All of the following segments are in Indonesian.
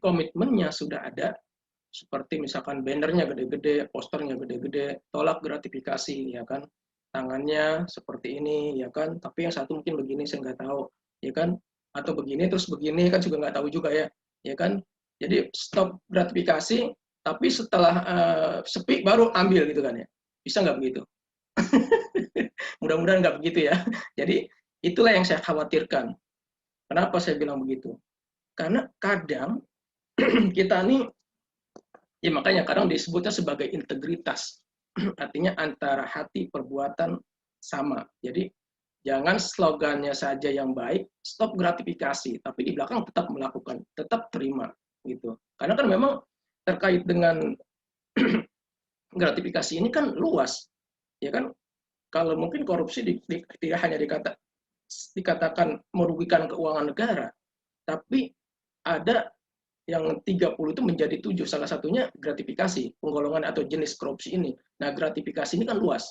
komitmennya sudah ada, seperti misalkan bannernya gede-gede, posternya gede-gede, tolak gratifikasi, ya kan? Tangannya seperti ini, ya kan? Tapi yang satu mungkin begini, saya nggak tahu, ya kan? Atau begini terus begini kan juga nggak tahu juga ya kan? Jadi stop gratifikasi, tapi setelah sepi baru ambil gitu kan ya? Bisa nggak begitu? Mudah-mudahan nggak begitu ya. Jadi itulah yang saya khawatirkan. Kenapa saya bilang begitu? Karena kadang kita nih, ya makanya kadang disebutnya sebagai integritas. Artinya antara hati perbuatan sama. Jadi jangan slogannya saja yang baik, stop gratifikasi, tapi di belakang tetap melakukan, tetap terima gitu. Karena kan memang terkait dengan gratifikasi ini kan luas, ya kan? Kalau mungkin korupsi tidak hanya dikatakan merugikan keuangan negara, tapi ada yang 30 itu menjadi 7, salah satunya gratifikasi, penggolongan atau jenis korupsi ini. Nah, gratifikasi ini kan luas,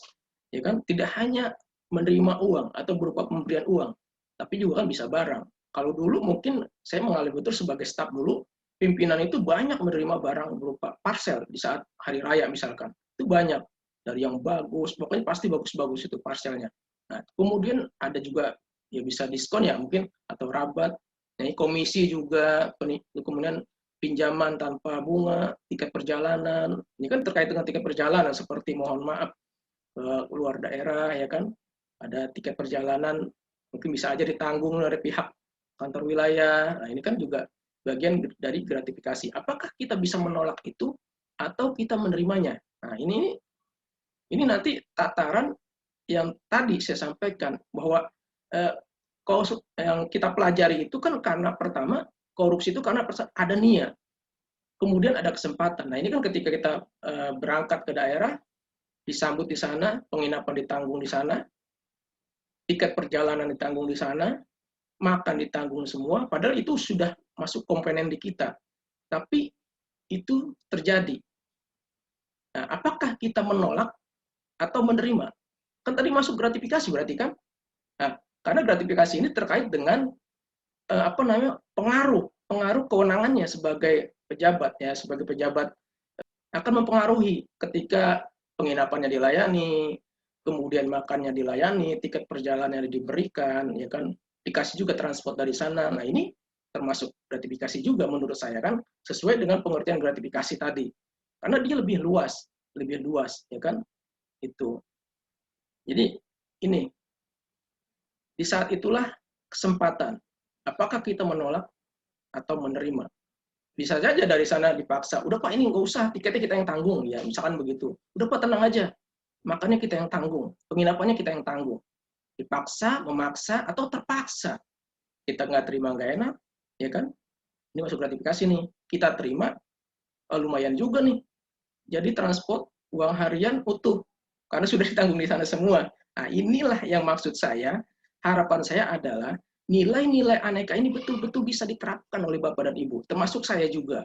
ya kan? Tidak hanya menerima uang atau berupa pemberian uang, tapi juga kan bisa barang. Kalau dulu mungkin saya mengalami betul sebagai staf dulu, pimpinan itu banyak menerima barang berupa parcel di saat hari raya misalkan. Itu banyak, dari yang bagus, pokoknya pasti bagus-bagus itu parcelnya. Nah, kemudian ada juga ya bisa diskon ya mungkin atau rabat. Nah, komisi juga, kemudian pinjaman tanpa bunga, tiket perjalanan. Ini kan terkait dengan tiket perjalanan seperti mohon maaf ke luar daerah ya kan. Ada tiket perjalanan mungkin bisa aja ditanggung dari pihak kantor wilayah. Nah, ini kan juga bagian dari gratifikasi. Apakah kita bisa menolak itu atau kita menerimanya? Nah, ini nanti tataran yang tadi saya sampaikan bahwa eh, yang kita pelajari itu kan karena pertama korupsi itu karena ada niat, kemudian ada kesempatan. Nah ini kan ketika kita berangkat ke daerah, disambut di sana, penginapan ditanggung di sana, tiket perjalanan ditanggung di sana, makan ditanggung semua, padahal itu sudah masuk komponen di kita. Tapi itu terjadi. Nah, apakah kita menolak atau menerima? Kan tadi masuk gratifikasi berarti kan? Nah, karena gratifikasi ini terkait dengan pengaruh kewenangannya sebagai pejabat ya, sebagai pejabat akan mempengaruhi ketika penginapannya dilayani, kemudian makannya dilayani, tiket perjalanannya diberikan, ya kan, dikasih juga transport dari sana. Nah ini termasuk gratifikasi juga menurut saya kan, sesuai dengan pengertian gratifikasi tadi, karena dia lebih luas, ya kan, itu. Jadi ini di saat itulah kesempatan. Apakah kita menolak atau menerima? Bisa saja dari sana dipaksa, udah Pak ini nggak usah, tiketnya kita yang tanggung, ya misalkan begitu. Udah Pak tenang aja, makannya kita yang tanggung, penginapannya kita yang tanggung. Dipaksa, memaksa, atau terpaksa. Kita nggak terima nggak enak, ya kan? Ini masuk gratifikasi nih. Kita terima, lumayan juga nih. Jadi transport, uang harian utuh, karena sudah ditanggung di sana semua. Nah inilah yang maksud saya, harapan saya adalah nilai-nilai aneka ini betul-betul bisa diterapkan oleh Bapak dan Ibu, termasuk saya juga.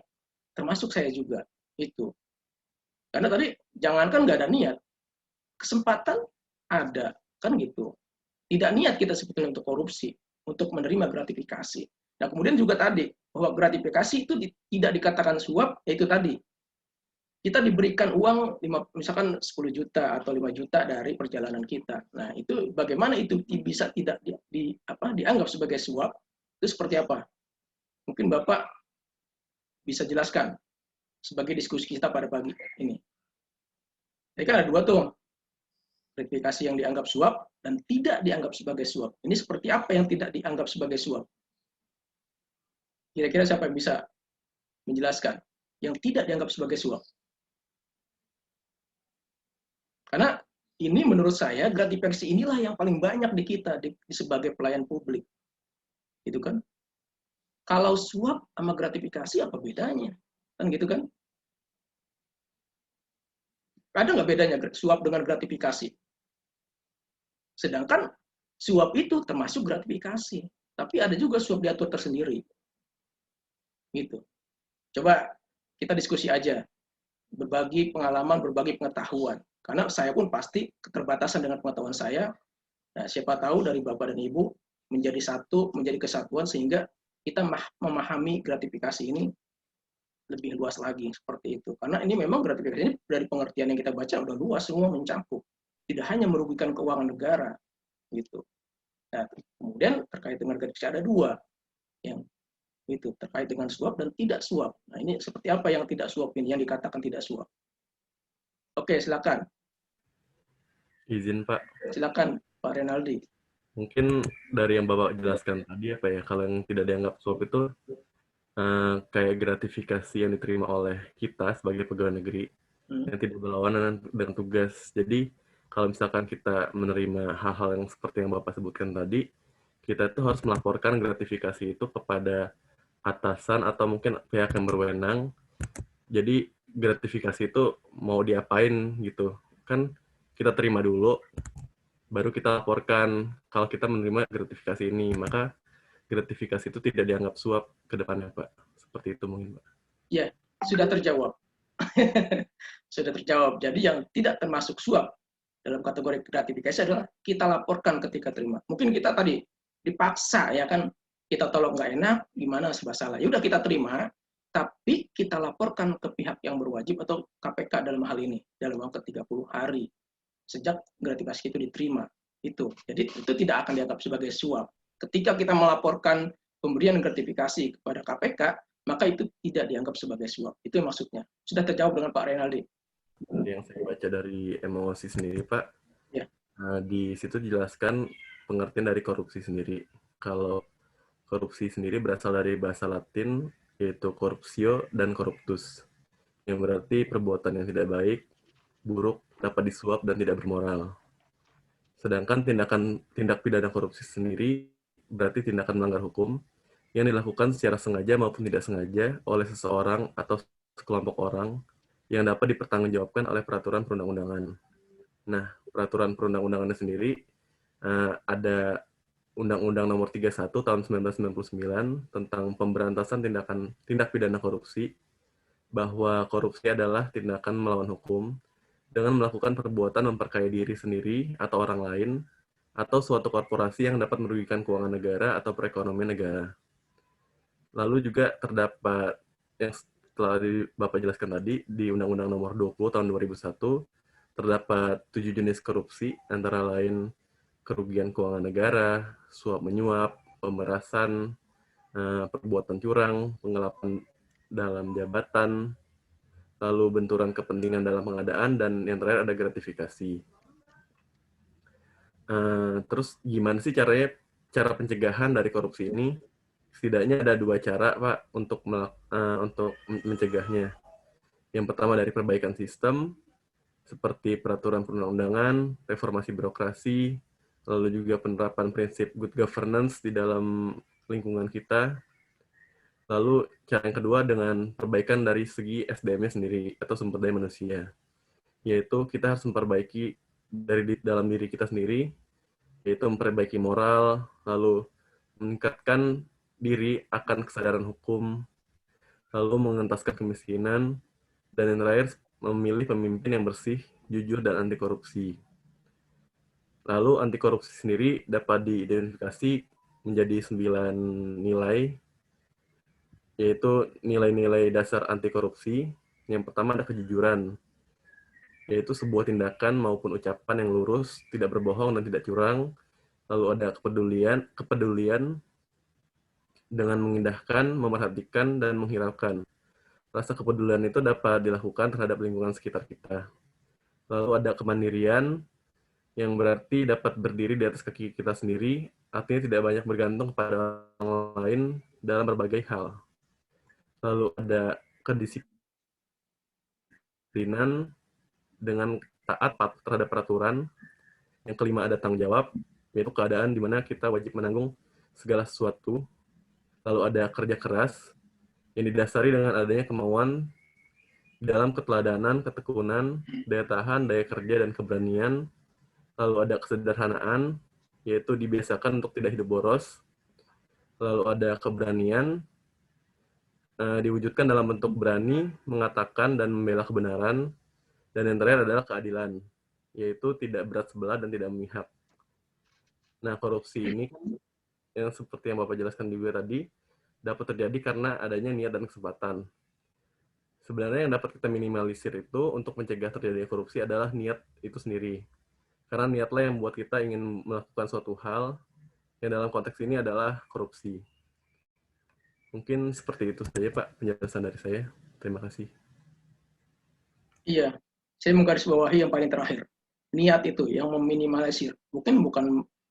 Itu. Karena tadi jangankan nggak ada niat, kesempatan ada, kan gitu. Tidak niat kita sebetulnya untuk korupsi, untuk menerima gratifikasi. Nah kemudian juga tadi bahwa gratifikasi itu tidak dikatakan suap, yaitu tadi kita diberikan uang misalkan 10 juta atau 5 juta dari perjalanan kita. Nah itu bagaimana itu bisa tidak dianggap sebagai suap? Itu seperti apa? Mungkin Bapak bisa jelaskan sebagai diskusi kita pada pagi ini. Jadi kan ada dua tuh, gratifikasi yang dianggap suap dan tidak dianggap sebagai suap. Ini seperti apa yang tidak dianggap sebagai suap? Kira-kira siapa yang bisa menjelaskan yang tidak dianggap sebagai suap? Karena ini menurut saya gratifikasi inilah yang paling banyak di kita sebagai pelayan publik. Gitu kan? Kalau suap sama gratifikasi apa bedanya? Kan gitu kan? Ada nggak bedanya suap dengan gratifikasi? Sedangkan suap itu termasuk gratifikasi. Tapi ada juga suap diatur tersendiri. Gitu. Coba kita diskusi aja. Berbagi pengalaman, berbagi pengetahuan. Karena saya pun pasti keterbatasan dengan pengetahuan saya. Nah, siapa tahu dari Bapak dan Ibu menjadi satu, menjadi kesatuan sehingga kita memahami gratifikasi ini lebih luas lagi seperti itu. Karena ini memang gratifikasi ini dari pengertian yang kita baca udah luas, semua mencakup. Tidak hanya merugikan keuangan negara gitu. Nah, kemudian terkait dengan gratifikasi ada dua yang itu terkait dengan suap dan tidak suap. Nah, ini seperti apa yang tidak suap ini yang dikatakan tidak suap? Oke, silakan. Izin Pak, Silakan Pak Renaldi. mungkin dari yang Bapak jelaskan tadi apa ya, kalau yang tidak dianggap suap itu kayak gratifikasi yang diterima oleh kita sebagai pegawai negeri yang tidak berlawanan dengan tugas. Jadi kalau misalkan kita menerima hal-hal yang seperti yang Bapak sebutkan tadi, kita tuh harus melaporkan gratifikasi itu kepada atasan atau mungkin pihak yang berwenang. Jadi gratifikasi itu mau diapain gitu. Kan kita terima dulu, baru kita laporkan kalau kita menerima gratifikasi ini. Maka gratifikasi itu tidak dianggap suap ke depannya, Pak. Seperti itu mungkin, Pak. Ya, sudah terjawab. Sudah terjawab. Jadi yang tidak termasuk suap dalam kategori gratifikasi adalah kita laporkan ketika terima. Mungkin kita tadi dipaksa ya kan, kita tolong nggak enak, gimana serba salah. Ya udah kita terima, tapi kita laporkan ke pihak yang berwajib atau KPK dalam hal ini dalam waktu 30 hari sejak gratifikasi itu diterima. Itu. Jadi itu tidak akan dianggap sebagai suap. Ketika kita melaporkan pemberian gratifikasi kepada KPK, maka itu tidak dianggap sebagai suap. Itu yang maksudnya. Sudah terjawab dengan Pak Renaldi. Yang saya baca dari emosi sendiri, Pak, Ya. di situ dijelaskan pengertian dari korupsi sendiri. Kalau korupsi sendiri berasal dari bahasa Latin, yaitu corruptio dan corruptus, yang berarti perbuatan yang tidak baik, buruk, dapat disuap, dan tidak bermoral. Sedangkan tindak pidana korupsi sendiri berarti tindakan melanggar hukum yang dilakukan secara sengaja maupun tidak sengaja oleh seseorang atau sekelompok orang yang dapat dipertanggungjawabkan oleh peraturan perundang-undangan. Nah, peraturan perundang-undangannya sendiri ada Undang-Undang Nomor 31 Tahun 1999 tentang pemberantasan tindak pidana korupsi, bahwa korupsi adalah tindakan melawan hukum dengan melakukan perbuatan memperkaya diri sendiri atau orang lain atau suatu korporasi yang dapat merugikan keuangan negara atau perekonomian negara. Lalu juga terdapat yang telah Bapak jelaskan tadi di Undang-Undang Nomor 20 Tahun 2001 terdapat 7 jenis korupsi, antara lain kerugian keuangan negara, suap menyuap, pemerasan, perbuatan curang, penggelapan dalam jabatan, lalu benturan kepentingan dalam pengadaan, dan yang terakhir ada gratifikasi. Terus gimana sih cara pencegahan dari korupsi ini? Setidaknya ada dua cara, Pak, untuk mencegahnya. Yang pertama dari perbaikan sistem, seperti peraturan perundang-undangan, reformasi birokrasi, lalu juga penerapan prinsip good governance di dalam lingkungan kita. Lalu cara yang kedua dengan perbaikan dari segi SDM-nya sendiri atau sumber daya manusia, yaitu kita harus memperbaiki dari dalam diri kita sendiri, yaitu memperbaiki moral, lalu meningkatkan diri akan kesadaran hukum, lalu mengentaskan kemiskinan, dan yang terakhir memilih pemimpin yang bersih, jujur, dan anti korupsi. Lalu anti korupsi sendiri dapat diidentifikasi menjadi 9 nilai, yaitu nilai-nilai dasar anti korupsi. Yang pertama ada kejujuran, yaitu sebuah tindakan maupun ucapan yang lurus, tidak berbohong dan tidak curang. Lalu ada kepedulian dengan mengindahkan, memerhatikan, dan menghiraukan. Rasa kepedulian itu dapat dilakukan terhadap lingkungan sekitar kita. Lalu ada kemandirian, yang berarti dapat berdiri di atas kaki kita sendiri, artinya tidak banyak bergantung pada orang lain dalam berbagai hal. Lalu ada kedisiplinan dengan taat patuh terhadap peraturan. Yang kelima ada tanggung jawab, yaitu keadaan di mana kita wajib menanggung segala sesuatu. Lalu ada kerja keras, yang didasari dengan adanya kemauan dalam keteladanan, ketekunan, daya tahan, daya kerja, dan keberanian. Lalu ada kesederhanaan, yaitu dibiasakan untuk tidak hidup boros. Lalu ada keberanian, diwujudkan dalam bentuk berani, mengatakan dan membela kebenaran. Dan yang terakhir adalah keadilan, yaitu tidak berat sebelah dan tidak memihak. Nah, korupsi ini yang seperti yang Bapak jelaskan juga tadi, dapat terjadi karena adanya niat dan kesempatan. Sebenarnya yang dapat kita minimalisir itu untuk mencegah terjadinya korupsi adalah niat itu sendiri. Karena niatlah yang membuat kita ingin melakukan suatu hal yang dalam konteks ini adalah korupsi. Mungkin seperti itu saja Pak penjelasan dari saya. Terima kasih. Iya, saya menggarisbawahi yang paling terakhir. Niat itu yang meminimalisir. Bukan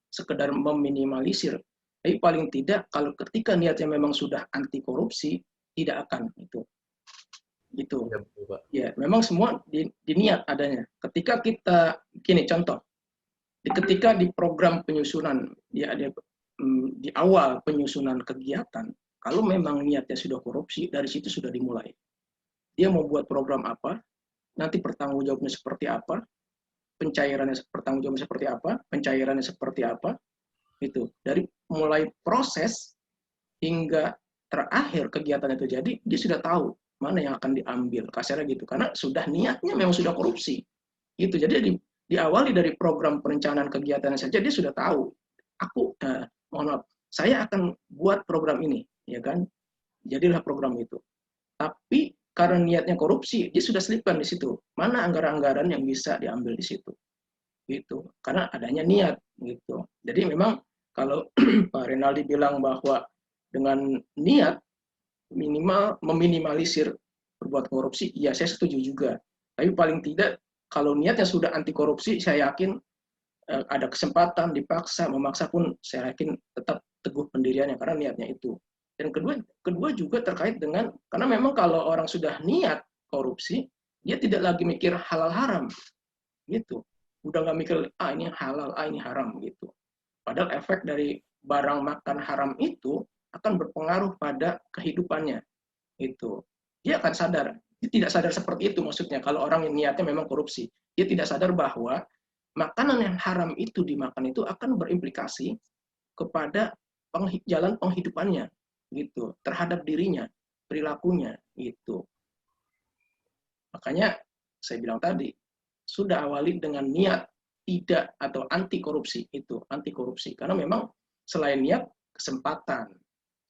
sekedar meminimalisir, tapi paling tidak kalau ketika niatnya memang sudah anti korupsi, tidak akan itu. Gitu. Ya, betul, Pak. Ya, memang semua di niat adanya. Ketika kita, gini contoh, ketika di program penyusunan, ya ada di awal penyusunan kegiatan, kalau memang niatnya sudah korupsi, dari situ sudah dimulai. Dia mau buat program apa, nanti pertanggungjawabannya seperti apa, pertanggungjawabannya seperti apa, pencairannya seperti apa, itu dari mulai proses hingga terakhir kegiatan itu jadi, dia sudah tahu mana yang akan diambil, kasarnya gitu, karena sudah niatnya memang sudah korupsi, gitu. Jadi diawali dari program perencanaan kegiatan saja dia sudah tahu, mohon maaf, saya akan buat program ini, ya kan, jadilah program itu. Tapi karena niatnya korupsi, dia sudah selipkan di situ. Mana anggaran-anggaran yang bisa diambil di situ. Gitu. Karena adanya niat gitu. Jadi memang kalau Pak Renaldi bilang bahwa dengan niat minimal meminimalisir berbuat korupsi, ya saya setuju juga. Tapi paling tidak kalau niatnya sudah anti korupsi, saya yakin ada kesempatan dipaksa, memaksa pun saya yakin tetap teguh pendiriannya karena niatnya itu. Dan kedua juga terkait dengan, karena memang kalau orang sudah niat korupsi, dia tidak lagi mikir halal haram, gitu. Udah nggak mikir, ini halal, ini haram, gitu. Padahal efek dari barang makan haram itu akan berpengaruh pada kehidupannya, gitu. Dia akan sadar, dia tidak sadar seperti itu maksudnya, kalau orang yang niatnya memang korupsi. Dia tidak sadar bahwa makanan yang haram itu dimakan itu akan berimplikasi kepada jalan penghidupannya, gitu, terhadap dirinya, perilakunya, gitu. Makanya saya bilang tadi, sudah awali dengan niat tidak atau anti korupsi, itu anti korupsi, karena memang selain niat kesempatan,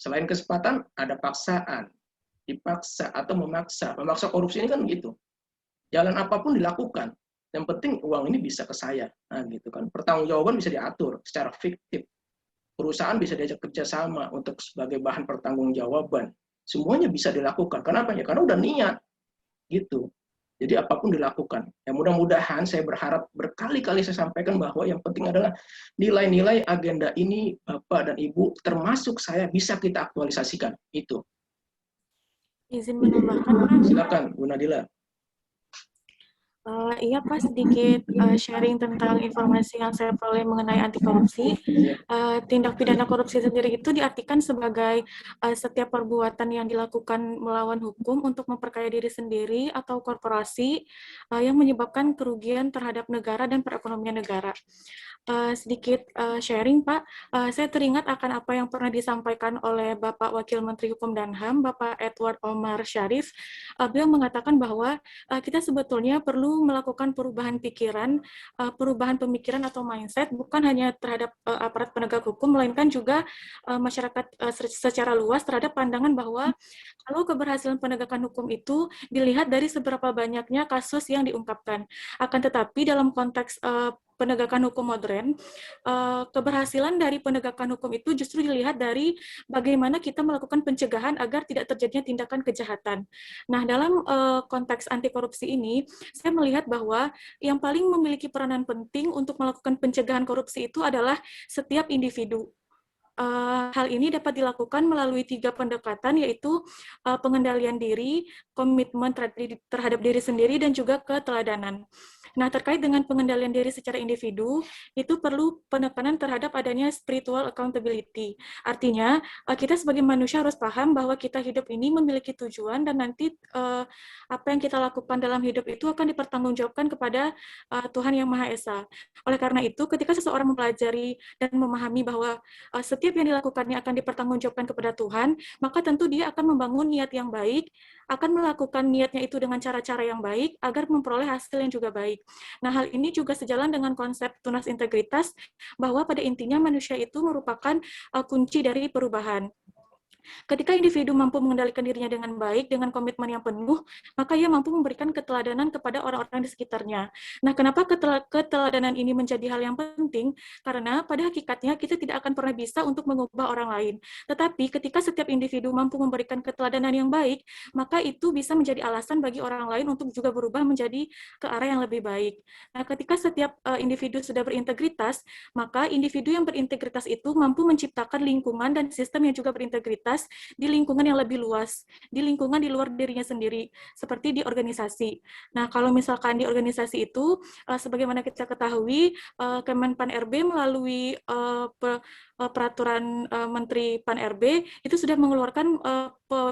selain kesempatan ada paksaan, dipaksa atau memaksa korupsi ini kan gitu, jalan apapun dilakukan, yang penting uang ini bisa ke saya, nah gitu kan, pertanggungjawaban bisa diatur secara fiktif, perusahaan bisa diajak kerjasama untuk sebagai bahan pertanggungjawaban, semuanya bisa dilakukan. Kenapa ya? Karena udah niat, gitu. Jadi apapun dilakukan. Ya mudah-mudahan saya berharap berkali-kali saya sampaikan bahwa yang penting adalah nilai-nilai agenda ini Bapak dan Ibu termasuk saya bisa kita aktualisasikan. Itu. Izin menambahkan, Pak. Silakan, Bu Nadila. Iya Pak, sedikit sharing tentang informasi yang saya peroleh mengenai anti korupsi. Tindak pidana korupsi sendiri itu diartikan sebagai setiap perbuatan yang dilakukan melawan hukum untuk memperkaya diri sendiri atau korporasi yang menyebabkan kerugian terhadap negara dan perekonomian negara. Sedikit sharing Pak, saya teringat akan apa yang pernah disampaikan oleh Bapak Wakil Menteri Hukum dan HAM, Bapak Edward Omar Syarif. Beliau mengatakan bahwa kita sebetulnya perlu melakukan perubahan pikiran, perubahan pemikiran atau mindset, bukan hanya terhadap aparat penegak hukum, melainkan juga masyarakat secara luas terhadap pandangan bahwa kalau keberhasilan penegakan hukum itu dilihat dari seberapa banyaknya kasus yang diungkapkan. Akan tetapi dalam konteks penegakan hukum modern, keberhasilan dari penegakan hukum itu justru dilihat dari bagaimana kita melakukan pencegahan agar tidak terjadinya tindakan kejahatan. Nah, dalam konteks anti korupsi ini, saya melihat bahwa yang paling memiliki peranan penting untuk melakukan pencegahan korupsi itu adalah setiap individu. Hal ini dapat dilakukan melalui 3 pendekatan, yaitu pengendalian diri, komitmen terhadap diri sendiri, dan juga keteladanan. Nah, terkait dengan pengendalian diri secara individu, itu perlu penekanan terhadap adanya spiritual accountability. Artinya, kita sebagai manusia harus paham bahwa kita hidup ini memiliki tujuan, dan nanti apa yang kita lakukan dalam hidup itu akan dipertanggungjawabkan kepada Tuhan Yang Maha Esa. Oleh karena itu, ketika seseorang mempelajari dan memahami bahwa setiap yang dilakukannya akan dipertanggungjawabkan kepada Tuhan, maka tentu dia akan membangun niat yang baik, akan melakukan niatnya itu dengan cara-cara yang baik, agar memperoleh hasil yang juga baik. Nah, hal ini juga sejalan dengan konsep tunas integritas, bahwa pada intinya manusia itu merupakan kunci dari perubahan. Ketika individu mampu mengendalikan dirinya dengan baik, dengan komitmen yang penuh, maka ia mampu memberikan keteladanan kepada orang-orang di sekitarnya. Nah, kenapa keteladanan ini menjadi hal yang penting? Karena pada hakikatnya kita tidak akan pernah bisa untuk mengubah orang lain. Tetapi ketika setiap individu mampu memberikan keteladanan yang baik, maka itu bisa menjadi alasan bagi orang lain untuk juga berubah menjadi ke arah yang lebih baik. Nah, ketika setiap individu sudah berintegritas, maka individu yang berintegritas itu mampu menciptakan lingkungan dan sistem yang juga berintegritas di lingkungan yang lebih luas, di lingkungan di luar dirinya sendiri, seperti di organisasi. Nah, kalau misalkan di organisasi itu, sebagaimana kita ketahui, Kemenpan RB melalui peraturan Menteri Pan RB itu sudah mengeluarkan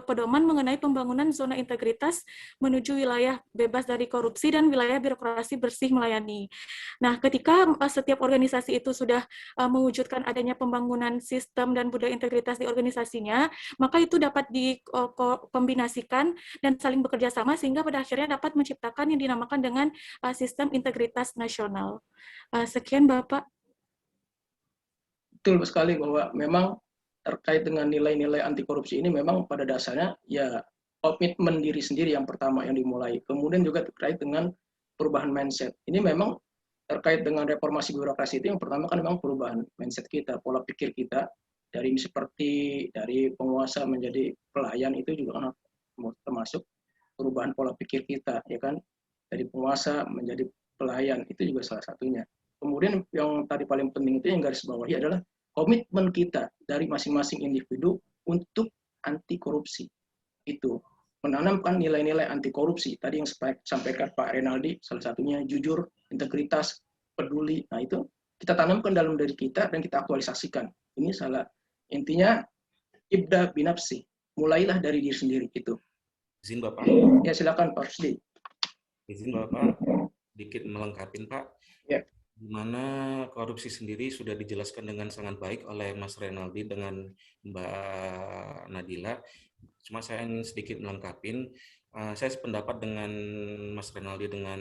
pedoman mengenai pembangunan zona integritas menuju wilayah bebas dari korupsi dan wilayah birokrasi bersih melayani. Nah, ketika setiap organisasi itu sudah mewujudkan adanya pembangunan sistem dan budaya integritas di organisasinya, maka itu dapat dikombinasikan dan saling bekerja sama sehingga pada akhirnya dapat menciptakan yang dinamakan dengan sistem integritas nasional. Sekian Bapak. Betul sekali bahwa memang terkait dengan nilai-nilai anti korupsi ini memang pada dasarnya ya komitmen diri sendiri yang pertama yang dimulai. Kemudian juga terkait dengan perubahan mindset. Ini memang terkait dengan reformasi birokrasi itu yang pertama kan memang perubahan mindset kita, pola pikir kita dari seperti dari penguasa menjadi pelayan itu juga kan termasuk perubahan pola pikir kita, ya kan, dari penguasa menjadi pelayan itu juga salah satunya. Kemudian yang tadi paling penting itu yang garis bawahi adalah komitmen kita dari masing-masing individu untuk anti korupsi. Itu menanamkan nilai-nilai anti korupsi tadi yang sampaikan Pak Renaldi, salah satunya jujur, integritas, peduli. Nah, itu kita tanamkan dalam diri kita dan kita aktualisasikan. Ini salah intinya ibda binafsi. Mulailah dari diri sendiri itu. Izin Bapak. Ya, silakan Pak Rusdi. Izin Bapak sedikit melengkapi Pak. Ya. Di mana korupsi sendiri sudah dijelaskan dengan sangat baik oleh Mas Renaldi dengan Mbak Nadila. Cuma saya ingin sedikit melengkapi. Saya sependapat dengan Mas Renaldi dengan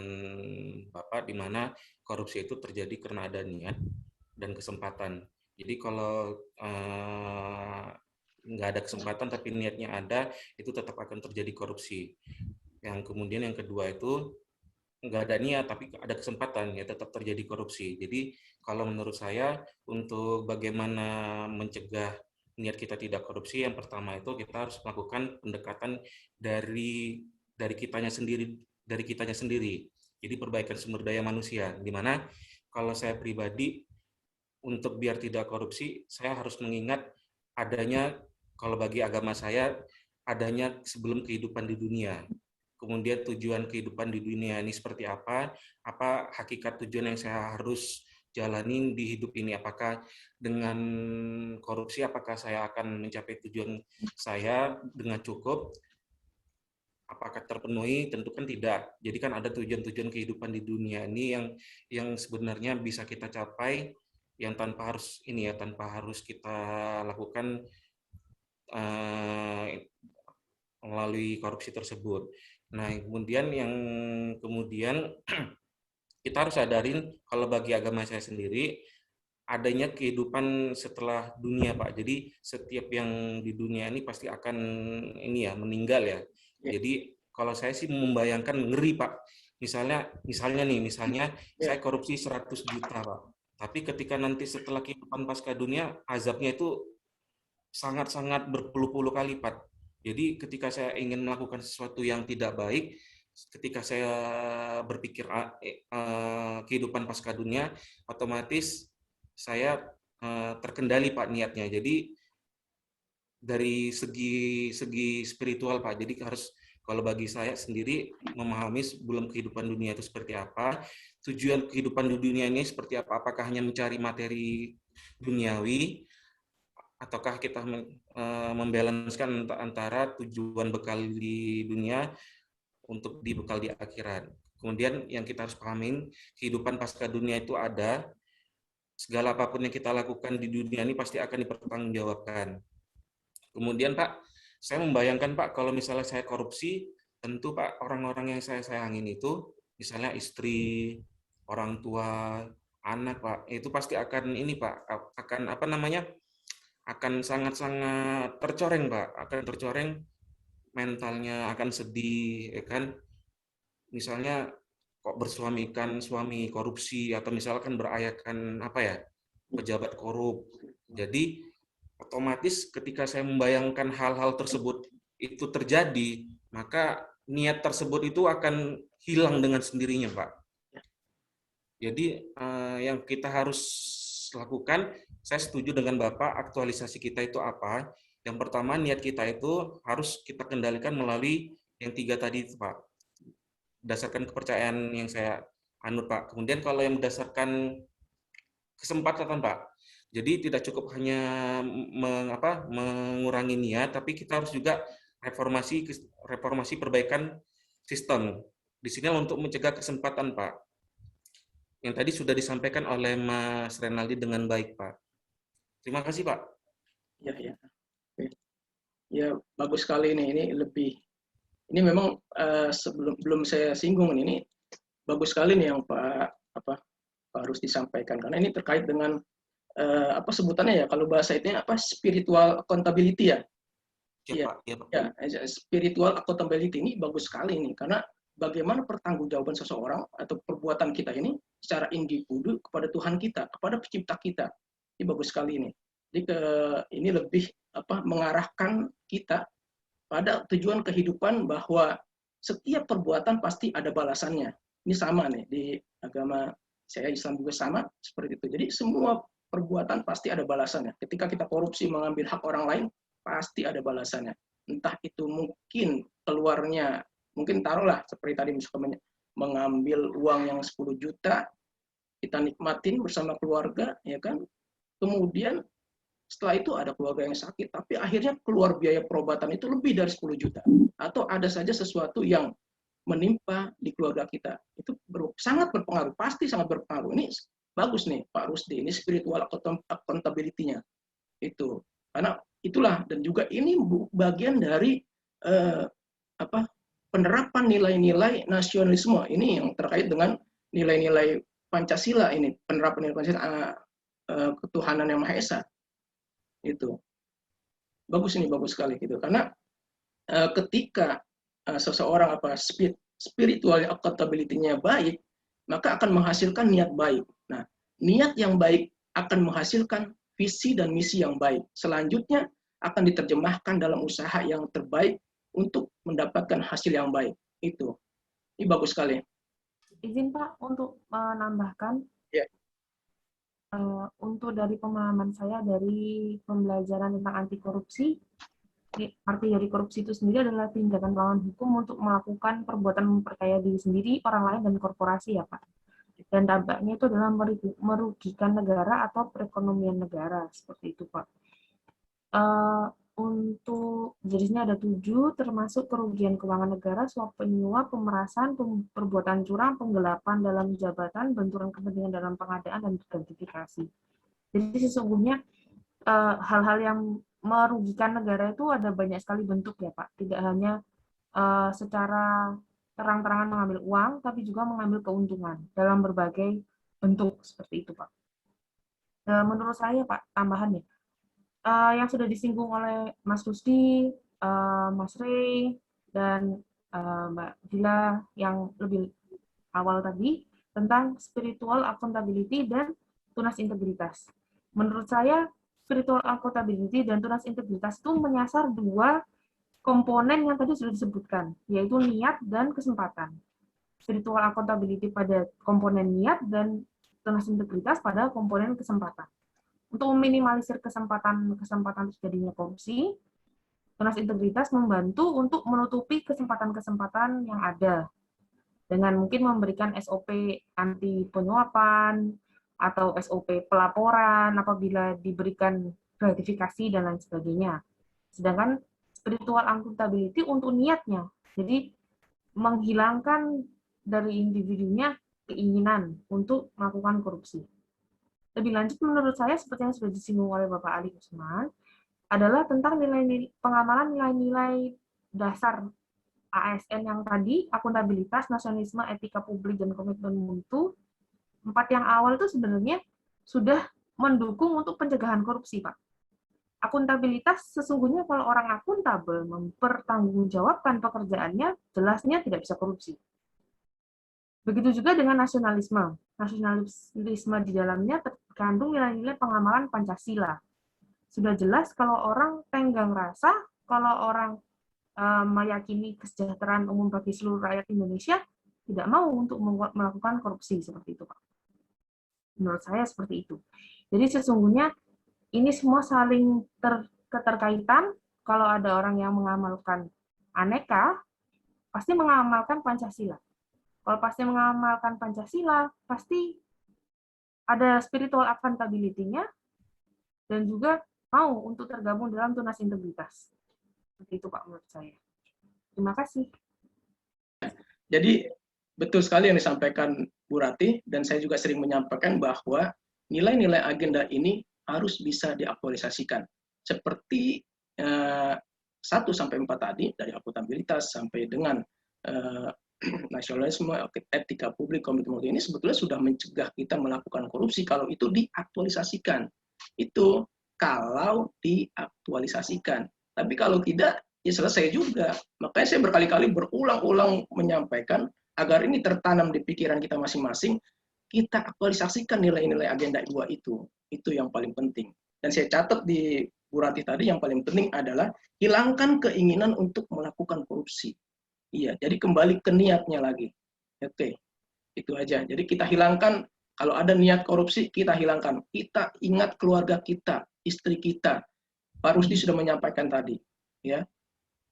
Bapak di mana korupsi itu terjadi karena ada niat dan kesempatan. Jadi kalau nggak ada kesempatan tapi niatnya ada, itu tetap akan terjadi korupsi. Yang kemudian yang kedua itu nggak ada niat tapi ada kesempatan, ya tetap terjadi korupsi. Jadi kalau menurut saya untuk bagaimana mencegah niat kita tidak korupsi, yang pertama itu kita harus melakukan pendekatan dari kitanya sendiri. Jadi perbaikan sumber daya manusia, di mana kalau saya pribadi untuk biar tidak korupsi, saya harus mengingat adanya, kalau bagi agama saya, adanya sebelum kehidupan di dunia. Kemudian tujuan kehidupan di dunia ini seperti apa hakikat tujuan yang saya harus jalanin di hidup ini. Apakah dengan korupsi, apakah saya akan mencapai tujuan saya dengan cukup? Apakah terpenuhi? Tentu kan tidak. Jadi kan ada tujuan-tujuan kehidupan di dunia ini yang sebenarnya bisa kita capai, yang tanpa harus kita lakukan melalui korupsi tersebut. Nah, kemudian kita harus sadarin kalau bagi agama saya sendiri adanya kehidupan setelah dunia, Pak. Jadi setiap yang di dunia ini pasti akan meninggal ya. Jadi kalau saya sih membayangkan ngeri, Pak. Misalnya saya korupsi 100 juta, Pak. Tapi ketika nanti setelah kehidupan pasca dunia, azabnya itu sangat-sangat berpuluh-puluh kali lipat. Jadi ketika saya ingin melakukan sesuatu yang tidak baik, ketika saya berpikir kehidupan pasca dunia, otomatis saya terkendali Pak niatnya. Jadi dari segi spiritual Pak. Jadi harus, kalau bagi saya sendiri memahami sebelum kehidupan dunia itu seperti apa, tujuan kehidupan di dunia ini seperti apa, apakah hanya mencari materi duniawi, ataukah kita membalanskan antara tujuan bekal di dunia untuk dibekal di akhirat. Kemudian yang kita harus pahamin, kehidupan pasca dunia itu ada, segala apapun yang kita lakukan di dunia ini pasti akan dipertanggungjawabkan. Kemudian Pak, saya membayangkan Pak, kalau misalnya saya korupsi, tentu Pak, orang-orang yang saya sayangin itu, misalnya istri, orang tua, anak Pak, itu pasti akan akan sangat-sangat tercoreng, Pak. Akan tercoreng, mentalnya akan sedih, ya kan? Misalnya kok bersuamikan suami korupsi atau misalkan berayakan apa ya, pejabat korup. Jadi otomatis ketika saya membayangkan hal-hal tersebut itu terjadi, maka niat tersebut itu akan hilang dengan sendirinya, Pak. Jadi yang kita harus lakukan, saya setuju dengan Bapak, aktualisasi kita itu apa? Yang pertama, niat kita itu harus kita kendalikan melalui yang 3 tadi itu, Pak. Berdasarkan kepercayaan yang saya anut, Pak. Kemudian kalau yang berdasarkan kesempatan, Pak. Jadi tidak cukup hanya mengurangi niat, tapi kita harus juga reformasi perbaikan sistem. Di sini untuk mencegah kesempatan, Pak. Yang tadi sudah disampaikan oleh Mas Renaldi dengan baik, Pak. Terima kasih, Pak. Ya, ya. Ya, bagus sekali ini. Ini memang sebelum saya singgung ini bagus sekali nih yang Pak harus disampaikan, karena ini terkait dengan apa sebutannya ya, kalau bahasa itu apa, spiritual accountability ya. Iya, Pak. Ya, spiritual accountability ini bagus sekali nih, karena bagaimana pertanggungjawaban seseorang atau perbuatan kita ini secara individu kepada Tuhan kita, kepada pencipta kita. Ini bagus sekali ini. Jadi ini lebih mengarahkan kita pada tujuan kehidupan, bahwa setiap perbuatan pasti ada balasannya. Ini sama nih di agama saya Islam juga sama seperti itu. Jadi semua perbuatan pasti ada balasannya. Ketika kita korupsi, mengambil hak orang lain, pasti ada balasannya. Entah itu mungkin keluarnya, mungkin taruhlah seperti tadi misalnya mengambil uang yang 10 juta, kita nikmatin bersama keluarga, ya kan? Kemudian setelah itu ada keluarga yang sakit, tapi akhirnya keluar biaya perobatan itu lebih dari 10 juta. Atau ada saja sesuatu yang menimpa di keluarga kita. Itu sangat berpengaruh, pasti sangat berpengaruh. Ini bagus nih Pak Rusdi, ini spiritual accountability-nya. Itu. Karena itulah, dan juga ini bagian dari penerapan nilai-nilai nasionalisme. Ini yang terkait dengan nilai-nilai Pancasila ini, penerapan nilai Pancasila, ketuhanan yang Maha Esa. Itu bagus, ini bagus sekali gitu, karena ketika seseorang spiritual accountability-nya baik, maka akan menghasilkan niat baik. Nah, niat yang baik akan menghasilkan visi dan misi yang baik. Selanjutnya akan diterjemahkan dalam usaha yang terbaik untuk mendapatkan hasil yang baik. Itu ini bagus sekali. Izin Pak untuk menambahkan. Ya. Untuk dari pemahaman saya dari pembelajaran tentang anti korupsi, arti dari korupsi itu sendiri adalah tindakan melawan hukum untuk melakukan perbuatan memperkaya diri sendiri, orang lain, dan korporasi ya Pak. Dan dampaknya itu adalah merugikan negara atau perekonomian negara, seperti itu Pak. Untuk jenisnya ada 7, termasuk kerugian keuangan negara, suap penyuap, pemerasan, perbuatan curang, penggelapan dalam jabatan, benturan kepentingan dalam pengadaan, dan gratifikasi. Jadi sesungguhnya hal-hal yang merugikan negara itu ada banyak sekali bentuk ya Pak. Tidak hanya secara terang-terangan mengambil uang, tapi juga mengambil keuntungan dalam berbagai bentuk seperti itu Pak. Menurut saya Pak, tambahan ya, yang sudah disinggung oleh Mas Rusdi, Mas Rey, dan Mbak Dila yang lebih awal tadi tentang spiritual accountability dan tunas integritas. Menurut saya, spiritual accountability dan tunas integritas itu menyasar 2 komponen yang tadi sudah disebutkan, yaitu niat dan kesempatan. Spiritual accountability pada komponen niat dan tunas integritas pada komponen kesempatan. Untuk meminimalisir kesempatan terjadinya korupsi, tunas integritas membantu untuk menutupi kesempatan-kesempatan yang ada dengan mungkin memberikan SOP anti penyuapan atau SOP pelaporan apabila diberikan gratifikasi dan lain sebagainya. Sedangkan spiritual accountability untuk niatnya, jadi menghilangkan dari individunya keinginan untuk melakukan korupsi. Lebih lanjut menurut saya seperti yang sudah disinggung oleh Bapak Ali Usman adalah tentang pengamalan nilai-nilai dasar ASN yang tadi, akuntabilitas, nasionalisme, etika publik, dan komitmen mutu. 4 yang awal itu sebenarnya sudah mendukung untuk pencegahan korupsi, Pak. Akuntabilitas sesungguhnya kalau orang akuntabel mempertanggungjawabkan pekerjaannya, jelasnya tidak bisa korupsi. Begitu juga dengan nasionalisme. Nasionalisme di dalamnya terkandung nilai-nilai pengamalan Pancasila. Sudah jelas kalau orang tenggang rasa, kalau orang meyakini kesejahteraan umum bagi seluruh rakyat Indonesia, tidak mau untuk melakukan korupsi seperti itu, Pak. Menurut saya seperti itu. Jadi sesungguhnya ini semua saling keterkaitan. Kalau ada orang yang mengamalkan aneka, pasti mengamalkan Pancasila. Kalau pasti mengamalkan Pancasila, pasti ada spiritual accountability-nya dan juga mau untuk tergabung dalam tunas integritas. Seperti itu, Pak, menurut saya. Terima kasih. Jadi betul sekali yang disampaikan Bu Rati, dan saya juga sering menyampaikan bahwa nilai-nilai agenda ini harus bisa diaktualisasikan. Seperti 1-4 tadi, dari akuntabilitas sampai dengan nasionalisme, etika publik, komitmen ini sebetulnya sudah mencegah kita melakukan korupsi kalau itu diaktualisasikan. Itu kalau diaktualisasikan. Tapi kalau tidak, ya selesai juga. Makanya saya berkali-kali berulang-ulang menyampaikan agar ini tertanam di pikiran kita masing-masing, kita aktualisasikan nilai-nilai agenda 2 itu. Itu yang paling penting. Dan saya catat di Bu Rati tadi, yang paling penting adalah hilangkan keinginan untuk melakukan korupsi. Iya, jadi kembali ke niatnya lagi. Oke, itu aja. Jadi kita hilangkan, kalau ada niat korupsi, kita hilangkan. Kita ingat keluarga kita, istri kita. Pak Rusdi sudah menyampaikan tadi. Ya,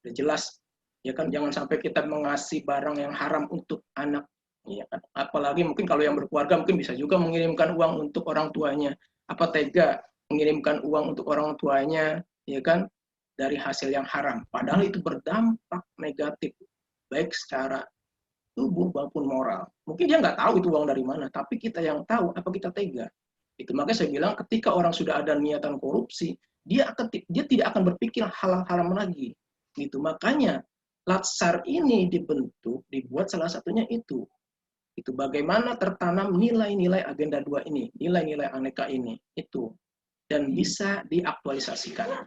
udah jelas. Ya kan, jangan sampai kita mengasih barang yang haram untuk anak. Ya kan? Apalagi mungkin kalau yang berkeluarga mungkin bisa juga mengirimkan uang untuk orang tuanya. Apa tega mengirimkan uang untuk orang tuanya, ya kan, dari hasil yang haram. Padahal itu berdampak negatif, baik secara tubuh maupun moral. Mungkin dia nggak tahu itu uang dari mana, tapi kita yang tahu, apa kita tega. Itu makanya saya bilang ketika orang sudah ada niatan korupsi, dia tidak akan berpikir hal haram lagi. Gitu. Makanya Latsar ini dibuat salah satunya itu. Itu bagaimana tertanam nilai-nilai agenda 2 ini, nilai-nilai aneka ini, itu. Dan bisa diaktualisasikan.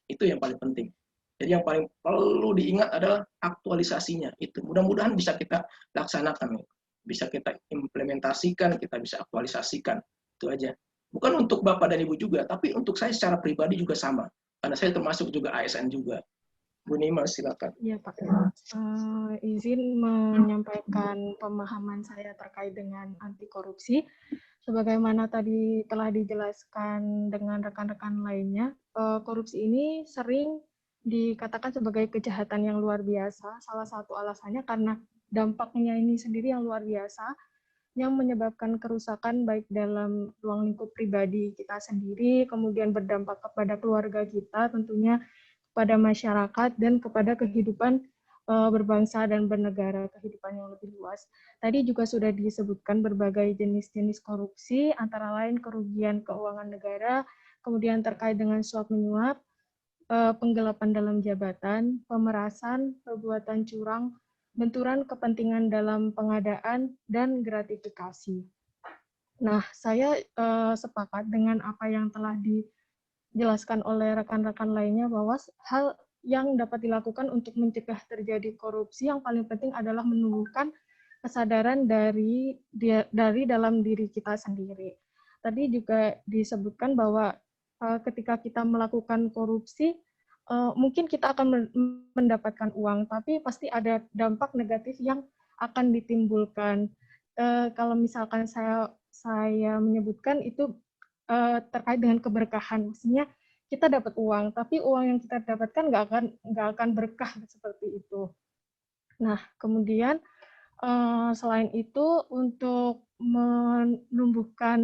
Itu yang paling penting. Jadi yang paling perlu diingat adalah aktualisasinya. Itu mudah-mudahan bisa kita laksanakan, bisa kita implementasikan, kita bisa aktualisasikan. Itu aja. Bukan untuk Bapak dan Ibu juga, tapi untuk saya secara pribadi juga sama. Karena saya termasuk juga ASN juga. Bu Nima, silakan. Iya, Pak. Izin menyampaikan pemahaman saya terkait dengan anti korupsi. Sebagaimana tadi telah dijelaskan dengan rekan-rekan lainnya, korupsi ini sering dikatakan sebagai kejahatan yang luar biasa. Salah satu alasannya karena dampaknya ini sendiri yang luar biasa, yang menyebabkan kerusakan baik dalam ruang lingkup pribadi kita sendiri, kemudian berdampak kepada keluarga kita, tentunya kepada masyarakat, dan kepada kehidupan berbangsa dan bernegara, kehidupan yang lebih luas. Tadi juga sudah disebutkan berbagai jenis-jenis korupsi, antara lain kerugian keuangan negara, kemudian terkait dengan suap menyuap, penggelapan dalam jabatan, pemerasan, perbuatan curang, benturan kepentingan dalam pengadaan, dan gratifikasi. Nah, saya sepakat dengan apa yang telah dijelaskan oleh rekan-rekan lainnya bahwa hal yang dapat dilakukan untuk mencegah terjadi korupsi yang paling penting adalah menumbuhkan kesadaran dari dalam diri kita sendiri. Tadi juga disebutkan bahwa ketika kita melakukan korupsi, mungkin kita akan mendapatkan uang, tapi pasti ada dampak negatif yang akan ditimbulkan. Kalau misalkan saya menyebutkan itu terkait dengan keberkahan, maksudnya kita dapat uang, tapi uang yang kita dapatkan nggak akan berkah seperti itu. Nah, kemudian selain itu untuk menumbuhkan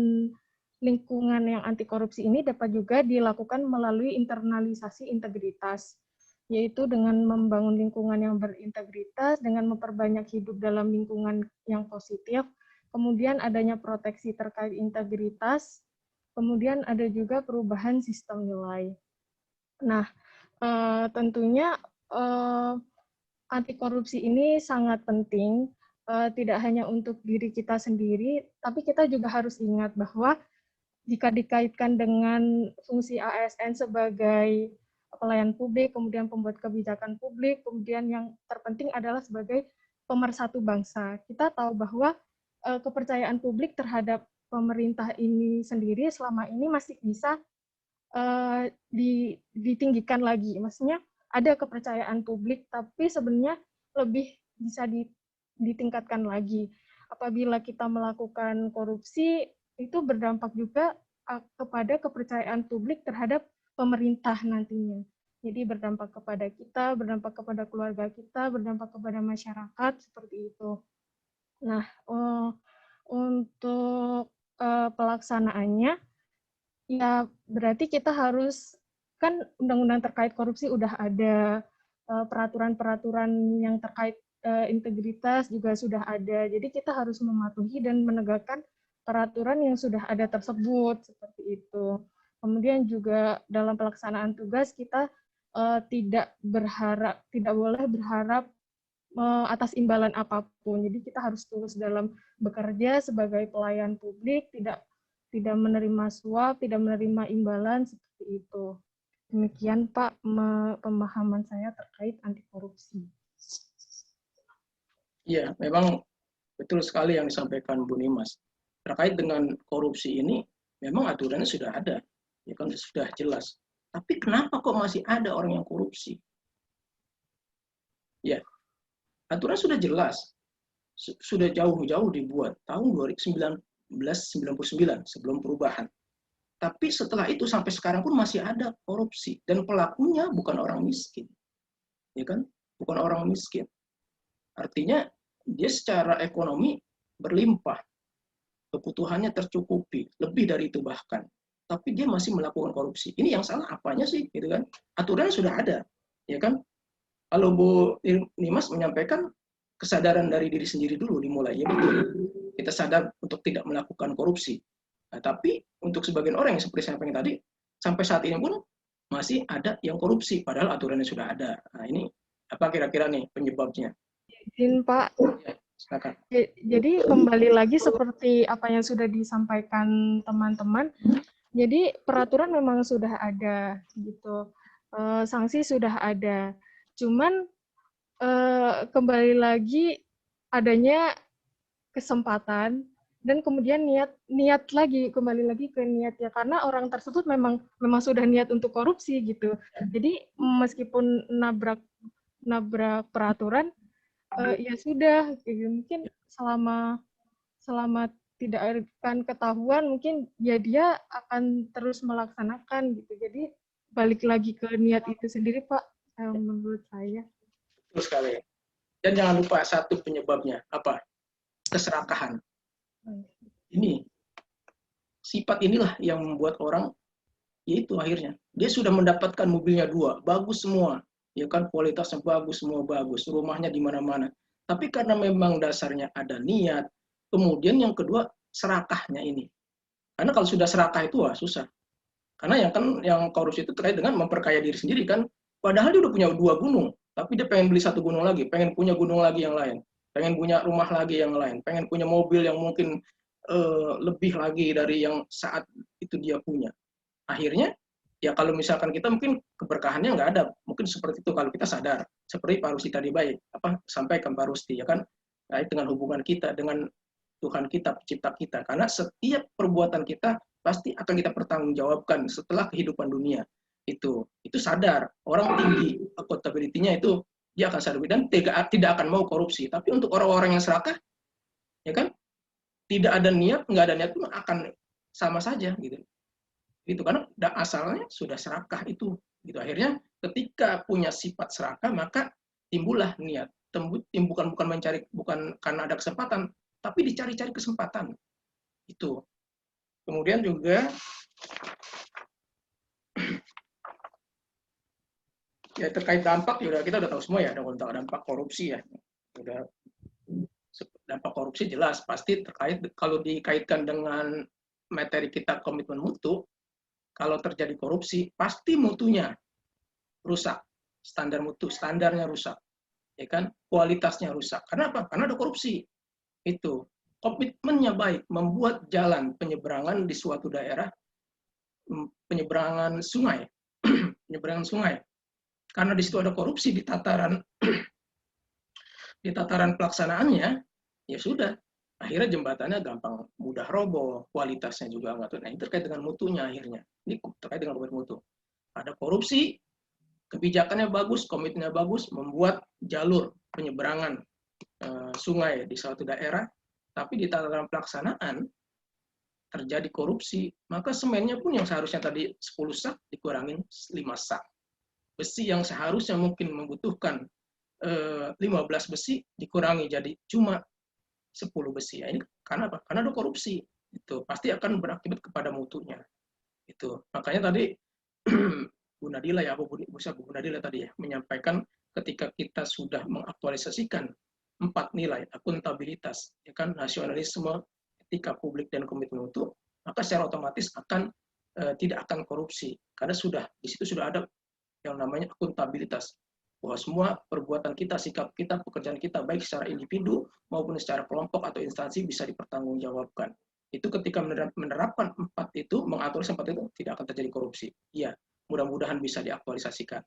lingkungan yang anti korupsi ini dapat juga dilakukan melalui internalisasi integritas, yaitu dengan membangun lingkungan yang berintegritas, dengan memperbanyak hidup dalam lingkungan yang positif, kemudian adanya proteksi terkait integritas, kemudian ada juga perubahan sistem nilai. Nah, tentunya anti korupsi ini sangat penting, tidak hanya untuk diri kita sendiri, tapi kita juga harus ingat bahwa jika dikaitkan dengan fungsi ASN sebagai pelayan publik, kemudian pembuat kebijakan publik, kemudian yang terpenting adalah sebagai pemersatu bangsa. Kita tahu bahwa kepercayaan publik terhadap pemerintah ini sendiri selama ini masih bisa ditinggikan lagi. Maksudnya ada kepercayaan publik, tapi sebenarnya lebih bisa ditingkatkan lagi. Apabila kita melakukan korupsi, itu berdampak juga kepada kepercayaan publik terhadap pemerintah nantinya. Jadi berdampak kepada kita, berdampak kepada keluarga kita, berdampak kepada masyarakat, seperti itu. Nah, untuk pelaksanaannya, ya berarti kita harus, kan undang-undang terkait korupsi udah ada, peraturan-peraturan yang terkait integritas juga sudah ada. Jadi kita harus mematuhi dan menegakkan peraturan yang sudah ada tersebut, seperti itu. Kemudian juga dalam pelaksanaan tugas kita tidak boleh berharap atas imbalan apapun. Jadi kita harus tulus dalam bekerja sebagai pelayan publik, tidak menerima suap, tidak menerima imbalan, seperti itu. Demikian Pak pemahaman saya terkait anti korupsi. Iya, memang betul sekali yang disampaikan Bu Nimas. Terkait dengan korupsi ini, memang aturannya sudah ada, ya kan sudah jelas. Tapi kenapa kok masih ada orang yang korupsi? Ya, aturan sudah jelas, sudah jauh-jauh dibuat tahun 1999 sebelum perubahan. Tapi setelah itu sampai sekarang pun masih ada korupsi dan pelakunya bukan orang miskin, ya kan? Bukan orang miskin. Artinya dia secara ekonomi berlimpah, kebutuhannya tercukupi, lebih dari itu bahkan. Tapi dia masih melakukan korupsi. Ini yang salah apanya sih, gitu kan? Aturannya sudah ada, ya kan? Kalau Bu Nimas menyampaikan kesadaran dari diri sendiri dulu dimulai, ya betul. Kita sadar untuk tidak melakukan korupsi. Nah, tapi untuk sebagian orang yang seperti saya sampaikan tadi, sampai saat ini pun masih ada yang korupsi, padahal aturannya sudah ada. Nah, ini apa kira-kira nih penyebabnya? Izin Pak. Ya, silakan. Jadi kembali lagi seperti apa yang sudah disampaikan teman-teman. Jadi peraturan memang sudah ada, gitu. Sanksi sudah ada. Cuman kembali lagi adanya kesempatan dan kemudian niat lagi, kembali lagi ke niat ya, karena orang tersebut memang sudah niat untuk korupsi gitu. Jadi meskipun nabrak peraturan, ya sudah, mungkin selama tidak akan ketahuan, mungkin ya dia akan terus melaksanakan gitu. Jadi balik lagi ke niat itu sendiri Pak, menurut saya. Betul sekali. Dan jangan lupa satu penyebabnya, apa? Keserakahan. Ini, sifat inilah yang membuat orang, yaitu akhirnya, dia sudah mendapatkan mobilnya 2, bagus semua, ya kan, kualitasnya bagus, semua bagus, rumahnya di mana-mana. Tapi karena memang dasarnya ada niat, kemudian yang kedua, serakahnya ini. Karena kalau sudah serakah itu, wah susah. Karena yang korupsi itu terkait dengan memperkaya diri sendiri kan, padahal dia udah punya 2 gunung, tapi dia pengen beli 1 gunung lagi, pengen punya gunung lagi yang lain, pengen punya rumah lagi yang lain, pengen punya mobil yang mungkin lebih lagi dari yang saat itu dia punya. Akhirnya, ya kalau misalkan kita mungkin keberkahannya nggak ada, mungkin seperti itu kalau kita sadar. Seperti Pak Rusdi tadi sampaikan Pak Rusdi, ya kan, terkait dengan hubungan kita dengan Tuhan kita, pencipta kita. Karena setiap perbuatan kita pasti akan kita pertanggungjawabkan setelah kehidupan dunia. Itu sadar. Orang tinggi accountability-nya itu dia akan sadar dan tidak akan mau korupsi. Tapi untuk orang-orang yang serakah, ya kan, tidak ada niat, nggak ada niat pun akan sama saja gitu. Itu karena asalnya sudah serakah itu. Gitu. Akhirnya ketika punya sifat serakah maka timbullah niat. Bukan mencari, bukan karena ada kesempatan, tapi dicari-cari kesempatan. Itu. Kemudian juga ya terkait dampak ya kita udah tahu semua ya, ada dampak korupsi ya. Udah dampak korupsi jelas pasti terkait, kalau dikaitkan dengan materi kita komitmen mutu, kalau terjadi korupsi pasti mutunya rusak, standarnya rusak, ya kan, kualitasnya rusak. Karena apa? Karena ada korupsi. Itu komitmennya baik, membuat jalan penyeberangan di suatu daerah, penyeberangan sungai, penyeberangan sungai. Karena di situ ada korupsi di tataran pelaksanaannya, ya sudah, akhirnya jembatannya gampang mudah roboh, kualitasnya juga nggak tahu. Nah, ini terkait dengan mutunya akhirnya. Ini terkait dengan mutu. Ada korupsi, kebijakannya bagus, komitmennya bagus, membuat jalur penyeberangan sungai di suatu daerah, tapi di tataran pelaksanaan terjadi korupsi, maka semennya pun yang seharusnya tadi 10 sak dikurangin 5 sak. Besi yang seharusnya mungkin membutuhkan 15 besi dikurangi jadi cuma 10 besi. Ya, ini karena apa? Karena ada korupsi. Itu pasti akan berakibat kepada mutunya. Itu. Makanya tadi Bu Nadila ya, Bu Nadila tadi ya menyampaikan ketika kita sudah mengaktualisasikan 4 nilai akuntabilitas, ya kan, nasionalisme, etika publik dan komitmen mutu, maka secara otomatis akan tidak akan korupsi karena di situ sudah ada yang namanya akuntabilitas, bahwa semua perbuatan kita, sikap kita, pekerjaan kita baik secara individu maupun secara kelompok atau instansi bisa dipertanggungjawabkan. Itu ketika menerapkan 4 itu, mengatur 4 itu tidak akan terjadi korupsi. Iya, mudah-mudahan bisa diaktualisasikan.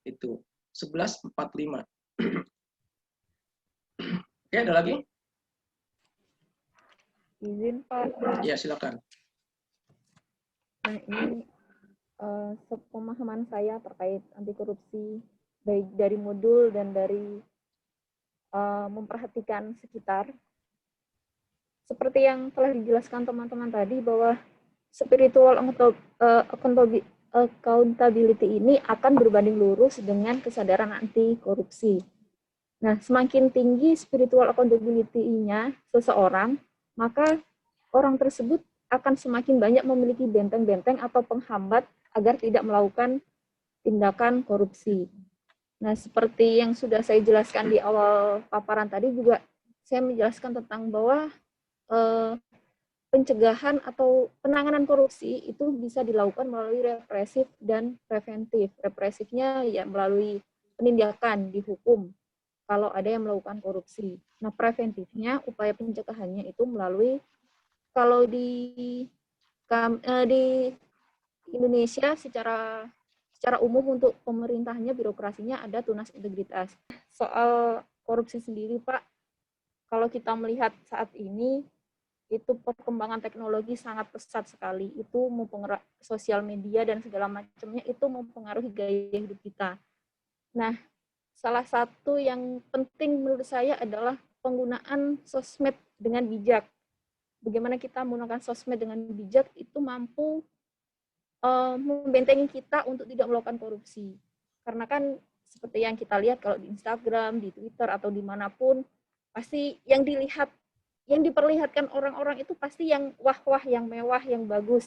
Itu 11.45. Oke, ada lagi? Izin Pak. Ya, silakan. Nah, ini sepemahaman saya terkait anti korupsi, baik dari modul dan dari memperhatikan sekitar. Seperti yang telah dijelaskan teman-teman tadi, bahwa spiritual accountability ini akan berbanding lurus dengan kesadaran anti korupsi. Nah, semakin tinggi spiritual accountability-nya seseorang, maka orang tersebut akan semakin banyak memiliki benteng-benteng atau penghambat agar tidak melakukan tindakan korupsi. Nah, seperti yang sudah saya jelaskan di awal paparan tadi juga, saya menjelaskan tentang bahwa pencegahan atau penanganan korupsi itu bisa dilakukan melalui represif dan preventif. Represifnya ya melalui penindakan, dihukum kalau ada yang melakukan korupsi. Nah, preventifnya, upaya pencegahannya itu melalui, kalau di Indonesia secara umum untuk pemerintahnya, birokrasinya ada tunas integritas. Soal korupsi sendiri, Pak, kalau kita melihat saat ini, itu perkembangan teknologi sangat pesat sekali. Itu mempengaruhi sosial media dan segala macamnya, itu mempengaruhi gaya hidup kita. Nah, salah satu yang penting menurut saya adalah penggunaan sosmed dengan bijak. Bagaimana kita menggunakan sosmed dengan bijak itu mampu membentengi kita untuk tidak melakukan korupsi. Karena kan seperti yang kita lihat kalau di Instagram, di Twitter, atau dimanapun, pasti yang diperlihatkan orang-orang itu pasti yang wah-wah, yang mewah, yang bagus.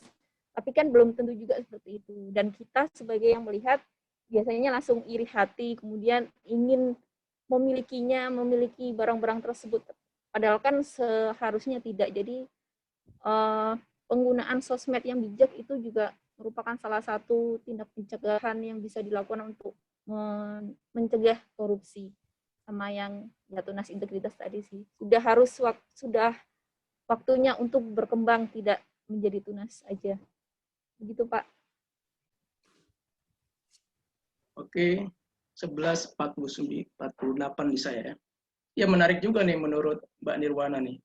Tapi kan belum tentu juga seperti itu. Dan kita sebagai yang melihat, biasanya langsung iri hati, kemudian ingin memiliki barang-barang tersebut. Padahal kan seharusnya tidak. Jadi penggunaan sosmed yang bijak itu juga merupakan salah satu tindak pencegahan yang bisa dilakukan untuk mencegah korupsi. Sama yang ya tunas integritas tadi sih. Sudah waktunya untuk berkembang, tidak menjadi tunas aja. Begitu, Pak. Oke, 11.48 di saya ya. Ya, menarik juga nih menurut Mbak Nirwana nih,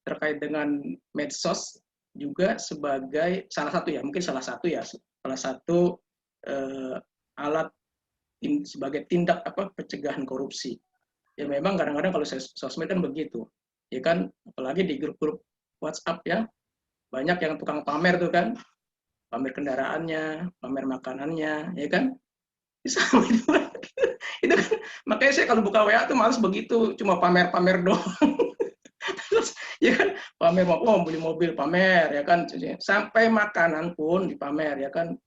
terkait dengan medsos juga sebagai salah satu alat sebagai tindak pencegahan korupsi. Ya memang kadang-kadang kalau sosmed kan begitu. Ya kan, apalagi di grup-grup WhatsApp ya, banyak yang tukang pamer tuh kan. Pamer kendaraannya, pamer makanannya, ya kan? Itu kan, makanya saya kalau buka WA tuh males begitu, cuma pamer-pamer doang. Ya kan, pamer, beli mobil pamer, ya kan, sampai makanan pun dipamer, ya kan,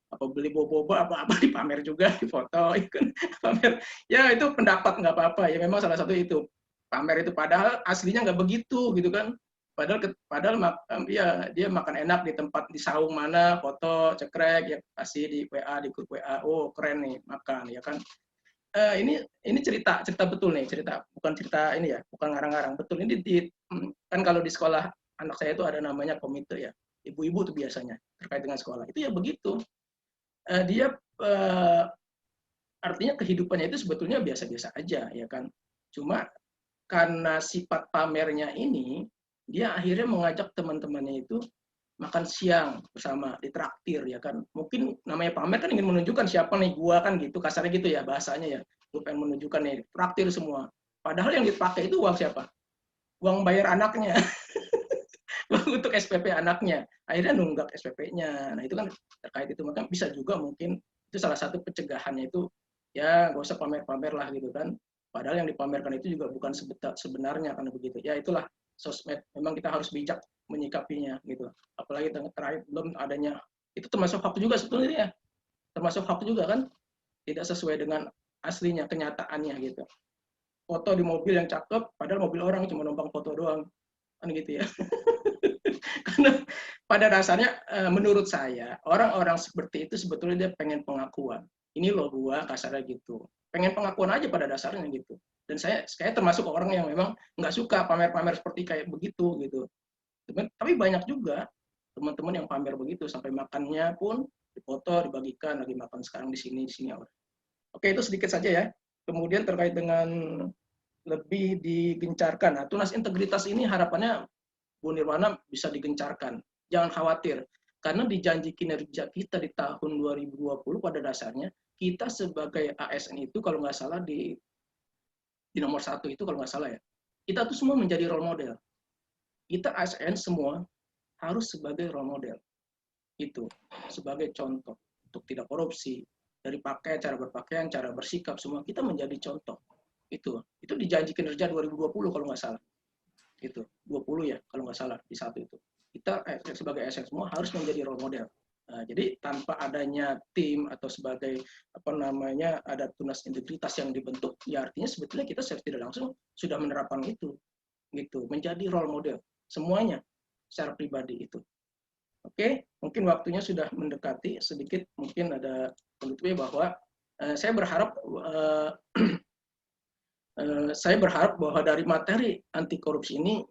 apa beli boba apa dipamer juga, difoto, ya kan, pamer. Ya itu pendapat nggak apa-apa, ya memang salah satu itu pamer itu, padahal aslinya nggak begitu gitu kan. Padahal ya dia makan enak di tempat di saung mana, foto cekrek ya, kasih di WA, di grup WA, oh keren nih makan, ya kan. ini cerita betul nih, cerita bukan cerita ini ya, bukan ngarang-ngarang, betul ini kan kalau di sekolah anak saya itu ada namanya komite ya, ibu-ibu tuh biasanya terkait dengan sekolah itu ya begitu. Dia artinya kehidupannya itu sebetulnya biasa-biasa aja ya kan, cuma karena sifat pamernya ini dia akhirnya mengajak teman-temannya itu makan siang bersama, ditraktir ya kan. Mungkin namanya pamer kan ingin menunjukkan siapa nih gua kan gitu, kasarnya gitu ya bahasanya ya. Gua pengen menunjukkan nih, traktir semua. Padahal yang dipakai itu uang siapa? Uang bayar anaknya. Uang untuk SPP anaknya. Akhirnya nunggak SPP-nya. Nah, itu kan terkait itu. Maka bisa juga mungkin itu salah satu pencegahannya itu ya nggak usah pamer-pamer lah gitu kan. Padahal yang dipamerkan itu juga bukan sebenarnya karena begitu. Ya itulah sosmed. Memang kita harus bijak menyikapinya gitu. Apalagi terakhir belum adanya itu termasuk hoax juga sebetulnya, termasuk hoax juga kan, tidak sesuai dengan aslinya kenyataannya gitu. Foto di mobil yang cakep, padahal mobil orang cuma numpang foto doang kan gitu ya. Karena pada dasarnya menurut saya orang-orang seperti itu sebetulnya dia pengen pengakuan. Ini loh gua, kasarnya gitu. Pengen pengakuan aja pada dasarnya gitu. Dan saya termasuk orang yang memang nggak suka pamer-pamer seperti kayak begitu gitu. Tapi banyak juga teman-teman yang pamer begitu, sampai makannya pun dipoto, dibagikan, lagi makan sekarang di sini. Oke, itu sedikit saja ya. Kemudian terkait dengan lebih digencarkan. Nah, tunas integritas ini harapannya Bu Nirwana bisa digencarkan. Jangan khawatir, karena di janji kinerja kita di tahun 2020 pada dasarnya, kita sebagai ASN itu kalau nggak salah di nomor 1 itu kalau nggak salah ya, kita tuh semua menjadi role model. Kita ASN semua harus sebagai role model. Itu sebagai contoh untuk tidak korupsi, dari pakaian, cara berpakaian, cara bersikap, semua kita menjadi contoh. Itu di janji kinerja 2020 kalau nggak salah. Itu 20 ya kalau nggak salah di 1 itu. Kita sebagai ASN semua harus menjadi role model. Nah, jadi tanpa adanya tim atau sebagai ada tunas integritas yang dibentuk, ya artinya sebetulnya kita secara tidak langsung sudah menerapkan itu, gitu, menjadi role model semuanya secara pribadi itu. Oke, mungkin waktunya sudah mendekati sedikit, mungkin ada penutupnya bahwa saya berharap bahwa dari materi anti korupsi ini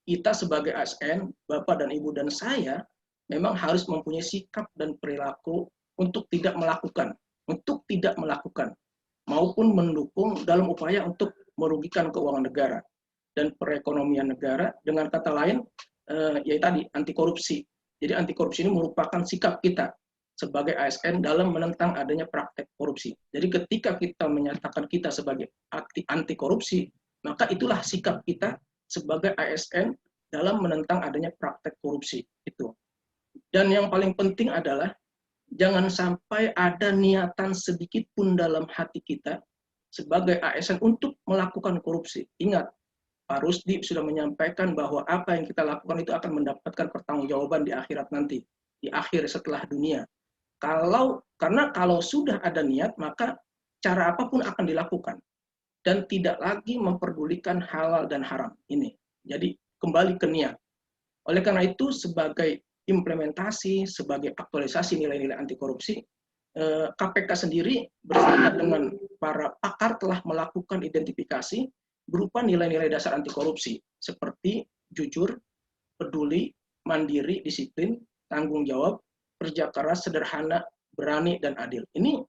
kita sebagai ASN, Bapak dan Ibu dan saya memang harus mempunyai sikap dan perilaku untuk tidak melakukan maupun mendukung dalam upaya untuk merugikan keuangan negara dan perekonomian negara. Dengan kata lain, yaitu tadi anti korupsi. Jadi anti korupsi ini merupakan sikap kita sebagai ASN dalam menentang adanya praktek korupsi. Jadi ketika kita menyatakan kita sebagai anti korupsi, maka itulah sikap kita sebagai ASN dalam menentang adanya praktek korupsi itu. Dan yang paling penting adalah jangan sampai ada niatan sedikit pun dalam hati kita sebagai ASN untuk melakukan korupsi. Ingat, Pak Rusdi sudah menyampaikan bahwa apa yang kita lakukan itu akan mendapatkan pertanggungjawaban di akhirat nanti, di akhir setelah dunia. Karena kalau sudah ada niat, maka cara apapun akan dilakukan dan tidak lagi memperdulikan halal dan haram ini. Jadi kembali ke niat. Oleh karena itu, sebagai implementasi, sebagai aktualisasi nilai-nilai anti korupsi, KPK sendiri bersama dengan para pakar telah melakukan identifikasi berupa nilai-nilai dasar anti korupsi seperti jujur, peduli, mandiri, disiplin, tanggung jawab, kerja keras, sederhana, berani, dan adil. Ini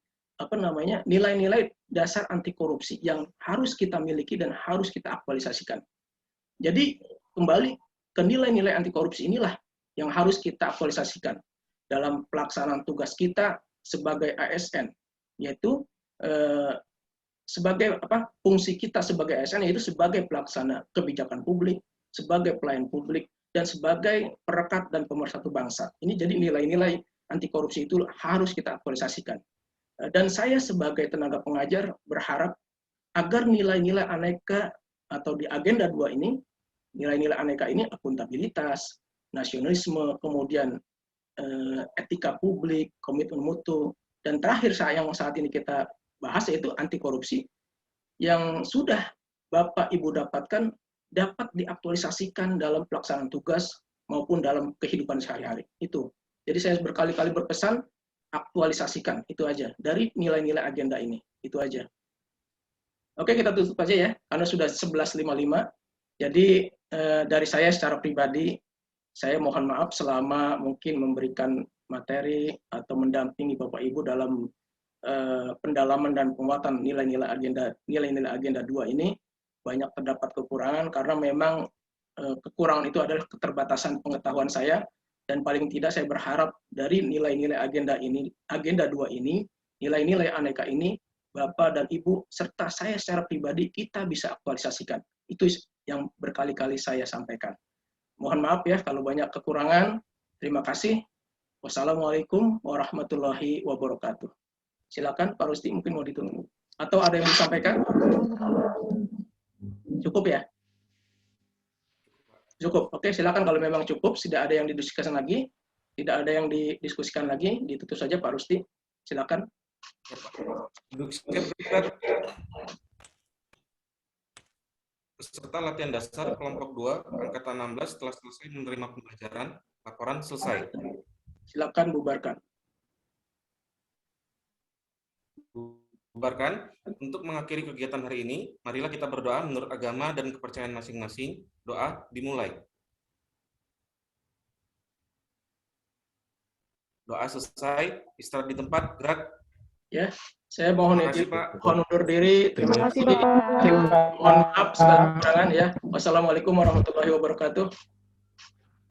nilai-nilai dasar anti korupsi yang harus kita miliki dan harus kita aktualisasikan. Jadi kembali ke nilai-nilai anti korupsi inilah yang harus kita aktualisasikan dalam pelaksanaan tugas kita sebagai ASN, yaitu sebagai fungsi kita sebagai ASN yaitu sebagai pelaksana kebijakan publik, sebagai pelayan publik, dan sebagai perekat dan pemersatu bangsa. Ini jadi nilai-nilai anti korupsi itu harus kita aktualisasikan. Dan saya sebagai tenaga pengajar berharap agar nilai-nilai aneka atau di agenda 2 ini, nilai-nilai aneka ini akuntabilitas, nasionalisme, kemudian etika publik, komitmen mutu, dan terakhir yang saat ini kita bahas yaitu anti korupsi yang sudah Bapak Ibu dapatkan dapat diaktualisasikan dalam pelaksanaan tugas maupun dalam kehidupan sehari-hari. Itu. Jadi saya berkali-kali berpesan aktualisasikan itu aja dari nilai-nilai agenda ini. Itu aja. Oke, kita tutup aja ya, karena sudah 11.55. Jadi dari saya secara pribadi, saya mohon maaf selama mungkin memberikan materi atau mendampingi Bapak Ibu dalam pendalaman dan penguatan nilai-nilai agenda 2 ini banyak terdapat kekurangan karena memang kekurangan itu adalah keterbatasan pengetahuan saya, dan paling tidak saya berharap dari nilai-nilai agenda 2 ini, nilai-nilai aneka ini, Bapak dan Ibu serta saya secara pribadi kita bisa aktualisasikan. Itu yang berkali-kali saya sampaikan. Mohon maaf ya kalau banyak kekurangan. Terima kasih. Wassalamualaikum warahmatullahi wabarakatuh. Silakan Pak Rusdi, mungkin mau ditunggu. Atau ada yang disampaikan? Cukup ya? Cukup. Oke, silakan kalau memang cukup, tidak ada yang didiskusikan lagi, tidak ada yang didiskusikan lagi, ditutup saja Pak Rusdi. Silakan. Peserta latihan dasar kelompok 2 angkatan 16 telah selesai menerima pembelajaran. Laporan selesai. Silakan bubarkan. Bubarkan. Untuk mengakhiri kegiatan hari ini, marilah kita berdoa menurut agama dan kepercayaan masing-masing. Doa dimulai. Doa selesai. Istirahat di tempat. Gerak. Ya, saya mohon Terima kasih, Pak. mohon undur diri. Terima kasih. Bapak. Mohon maaf segala kekurangan ya. Wassalamualaikum warahmatullahi wabarakatuh.